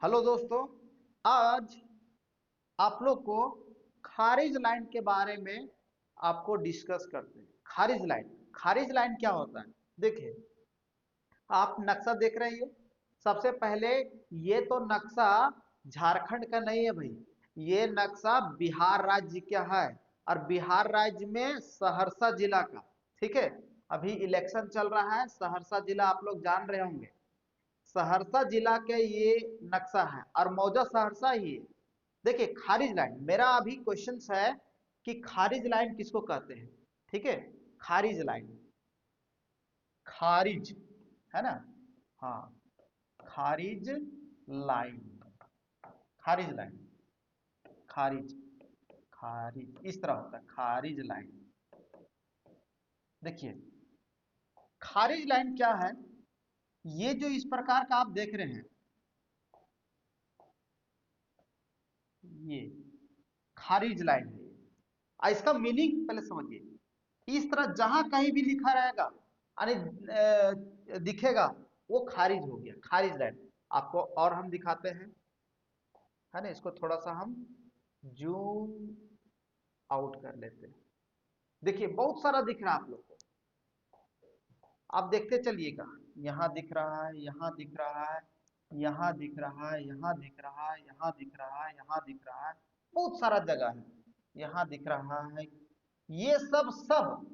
Hello दोस्तों। आज आप लोग को खारिज लाइन के बारे में आपको डिस्कस करते हैं। खारिज लाइन क्या होता है? देखिए, आप नक्शा देख रहे हैं। सबसे पहले ये तो नक्शा झारखंड का नहीं है भाई, ये नक्शा बिहार राज्य का है और बिहार राज्य में सहरसा जिला का। ठीक है, अभी इलेक्शन चल रहा है। सहरसा जिला आप लोग जान रहे होंगे। सहरसा जिला के ये नक्शा है और मौजा सहरसा ही है। देखिए, खारिज लाइन, मेरा अभी क्वेश्चन है कि खारिज लाइन किसको कहते हैं। ठीक है, खारिज लाइन, खारिज है ना। हाँ, खारिज लाइन, खारिज लाइन, खारिज, खारिज इस तरह होता है, खारिज लाइन। देखिए, खारिज लाइन क्या है? ये जो इस प्रकार का आप देख रहे हैं, ये खारिज लाइन है। इसका मीनिंग पहले समझिए। इस तरह जहां कहीं भी लिखा रहेगा यानी दिखेगा, वो खारिज हो गया, खारिज लाइन। आपको और हम दिखाते हैं, है ना। इसको थोड़ा सा हम जूम आउट कर लेते हैं। देखिए, बहुत सारा दिख रहा है आप लोग को। आप देखते चलिएगा, यहाँ दिख रहा है, यहाँ दिख रहा है, यहाँ दिख रहा है, यहाँ दिख रहा है, यहाँ दिख रहा है, यहाँ दिख रहा है, बहुत सारा जगह है, यहाँ दिख रहा है। ये सब सब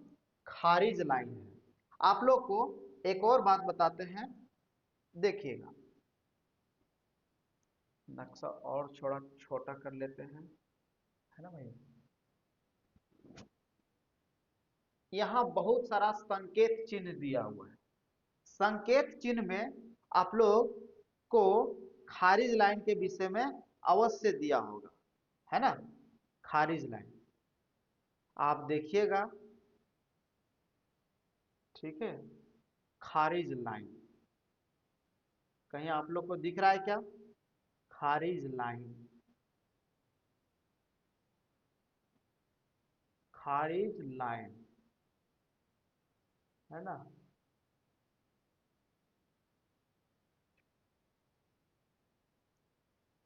खारिज लाइन है। आप लोग को एक और बात बताते हैं, देखिएगा। नक्शा और छोटा छोटा कर लेते हैं, है ना भाई। यहाँ बहुत सारा संकेत चिन्ह दिया हुआ है। संकेत चिन्ह में आप लोग को खारिज लाइन के विषय में अवश्य दिया होगा, है ना। खारिज लाइन आप देखिएगा, ठीक है। खारिज लाइन कहीं आप लोग को दिख रहा है क्या? खारिज लाइन, खारिज लाइन, है ना।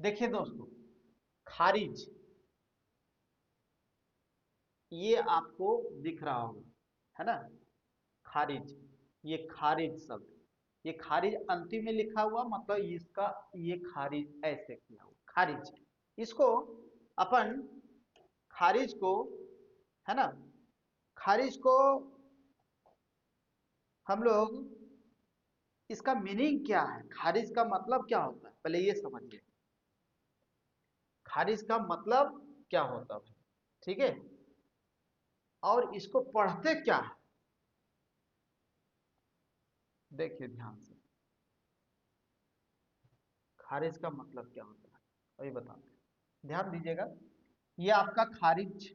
देखिए दोस्तों, खारिज ये आपको दिख रहा होगा, है ना। खारिज, ये खारिज शब्द, ये खारिज अंतिम में लिखा हुआ, मतलब इसका ये खारिज ऐसे किया हुआ खारिज। इसको अपन, खारिज को, है ना, खारिज को हम लोग, इसका मीनिंग क्या है, खारिज का मतलब क्या होता है, पहले ये समझिए। खारिज का मतलब क्या होता है, ठीक है। और इसको पढ़ते क्या है, देखिए ध्यान से। खारिज का मतलब क्या होता है वही बताते हैं, ध्यान दीजिएगा। ये आपका खारिज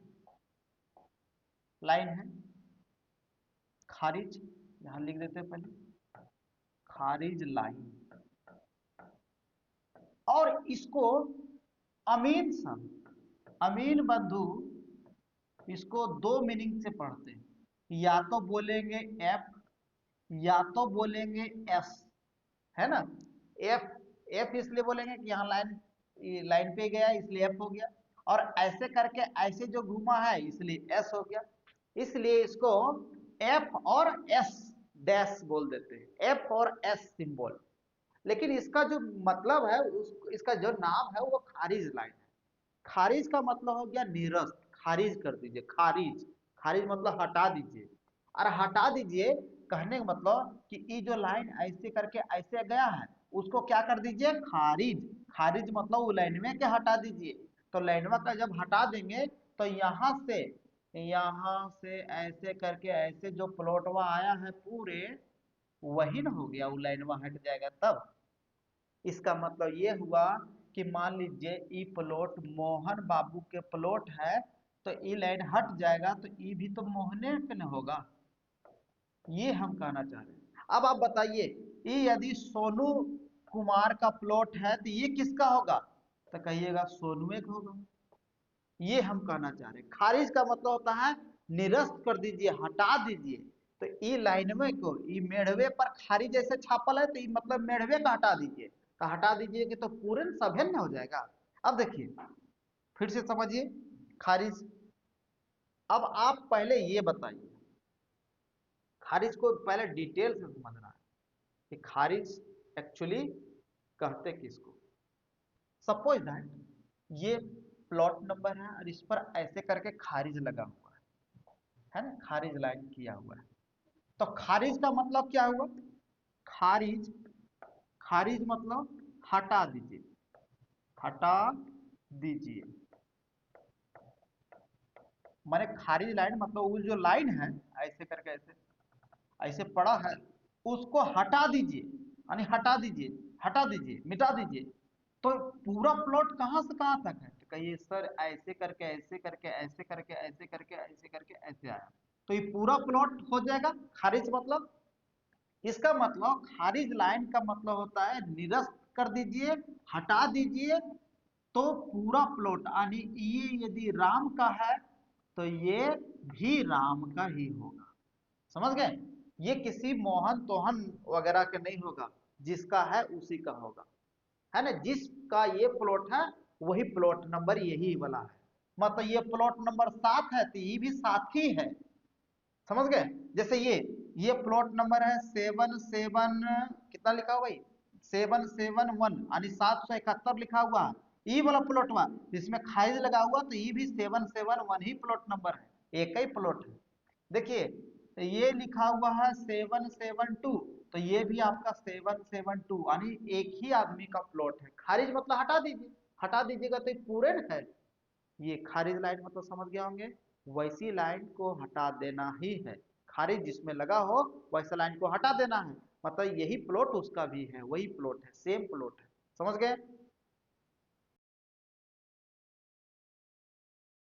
लाइन है, खारिज यहां लिख देते हैं पहले, खारिज लाइन। और इसको अमीन संत, अमीन बंधु इसको दो मीनिंग से पढ़ते हैं। या तो बोलेंगे एफ, या तो बोलेंगे एस, है ना। एफ, एफ इसलिए बोलेंगे कि यहाँ लाइन, लाइन पे गया इसलिए एफ हो गया। और ऐसे करके ऐसे जो घूमा है इसलिए एस हो गया। इसलिए इसको एफ और एस डैश बोल देते हैं, एफ और एस सिंबल। लेकिन इसका जो मतलब है, इसका जो नाम है वो खारिज लाइन है। खारिज का मतलब हो गया निरस्त, खारिज कर दीजिए, खारिज, खारिज मतलब हटा दीजिए। और हटा दीजिए कहने का मतलब कि ये जो लाइन ऐसे करके ऐसे गया है, उसको क्या कर दीजिए, खारिज। खारिज मतलब वो लाइनवे के हटा दीजिए। तो लाइनवा का जब हटा देंगे तो यहाँ से ऐसे करके ऐसे जो प्लॉटवा आया है पूरे, वही ना हो गया, वो लाइनवा हट जाएगा तब। इसका मतलब ये हुआ कि मान लीजिए ई प्लॉट मोहन बाबू के प्लॉट है, तो ई लाइन हट जाएगा तो ई भी तो मोहने पे न होगा। ये हम कहना चाह रहे हैं। अब आप बताइए, ये यदि सोनू कुमार का प्लॉट है तो ये किसका होगा? तो कहिएगा सोनुए का होगा। ये हम कहना चाह रहे हैं। खारिज का मतलब होता है निरस्त कर दीजिए, हटा दीजिए। तो ई लाइन में को ई मेढ़वे पर खारिज जैसे छापल है तो ई मतलब मेढ़वे का हटा दीजिए। तो हटा दीजिए कि तो पूर्ण सभिन्न हो जाएगा। अब देखिए फिर से समझिए खारिज। अब आप पहले ये बताइए, खारिज को पहले डिटेल से समझना है कि खारिज एक्चुअली कहते किसको। सपोज दैट ये प्लॉट नंबर है और इस पर ऐसे करके खारिज लगा हुआ है ना, खारिज लाइन किया हुआ है। तो खारिज का मतलब क्या हुआ? खारिज, खारिज मतलब हटा दीजिए, हटा दीजिए। माने खारिज लाइन मतलब वो जो लाइन है ऐसे करके ऐसे ऐसे पड़ा है, उसको हटा दीजिए, यानी हटा दीजिए, हटा दीजिए, मिटा दीजिए। तो पूरा प्लॉट कहां से कहां तक है? तो कहिए सर ऐसे करके ऐसे करके ऐसे करके ऐसे करके ऐसे करके ऐसे आया, तो ये पूरा प्लॉट हो जाएगा खारिज। मतलब इसका मतलब खारिज लाइन का मतलब होता है निरस्त कर दीजिए, हटा दीजिए, तो पूरा प्लॉट, यानी ये यदि राम का है तो ये भी राम का ही होगा। समझ गए? ये किसी मोहन तोहन वगैरह के नहीं होगा, जिसका है उसी का होगा, है ना। जिसका ये प्लॉट है वही प्लॉट नंबर यही वाला है। मतलब ये प्लॉट नंबर 7 है तो ये भी 7 ही है। समझ गए? जैसे ये प्लॉट नंबर है 77, कितना लिखा हुआ भाई, 771, यानी 771 लिखा हुआ है। ये वाला प्लॉट हुआ जिसमें खारिज लगा हुआ, तो ये भी 771 ही प्लॉट नंबर है, एक ही प्लॉट है। देखिए ये लिखा हुआ है 772, तो ये भी आपका 772, यानी एक ही आदमी का प्लॉट है। खारिज मतलब हटा दीजिए, हटा दीजिएगा तो ये पूर्ण है। ये खारिज लाइन मतलब समझ गए होंगे, वैसी लाइन को हटा देना ही है। खारिज जिसमें लगा हो वैसा लाइन को हटा देना है, मतलब यही प्लॉट उसका भी है, वही प्लॉट है, सेम प्लॉट है। समझ गए?